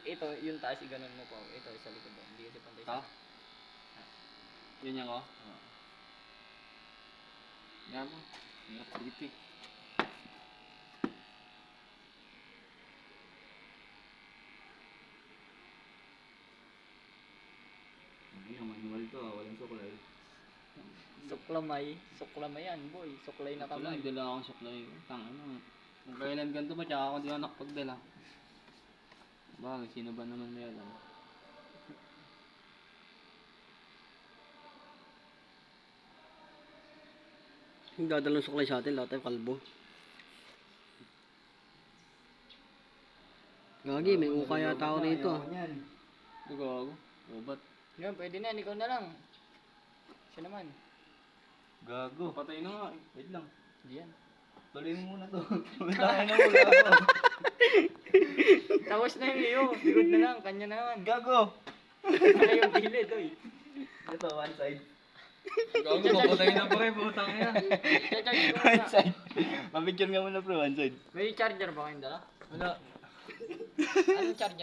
ito, yung taas, iganon mo po. Ito, sa likod. Hindi kasi pantay Ha? sa... Yun yan ko. Oo. Yan mo. Ingat dito eh. Ay, ang manual to, walang suklay. Suklamay yan, boy. Suklay na Wala, kamay. dala akong supply. Tangina. Kung kailan ganito ba, tsaka ako di ako nakapagdala. Bagay, sino ba naman may alam? Yung dadalong suklay sa atin, lahat ay kalbo. Gagi, may uka yata ako rito. Ito gago. O ba't? Yun, pwede na, ikaw na lang. Siya naman. Gago. Patay na nga eh. Wait lang. Diyan. Tuloy mo muna to. Tumitay na mo, gago. Tapos na yung iyo. Likod na lang, kanya na naman. Gago! Kaya yung gilid, oy. Ito, one side. Gago, papatay na pre, putang yan. Charge ko One muna. side. Mapicture nga muna bro, one side. May charger ba kayong dala? Wala. Anong charger?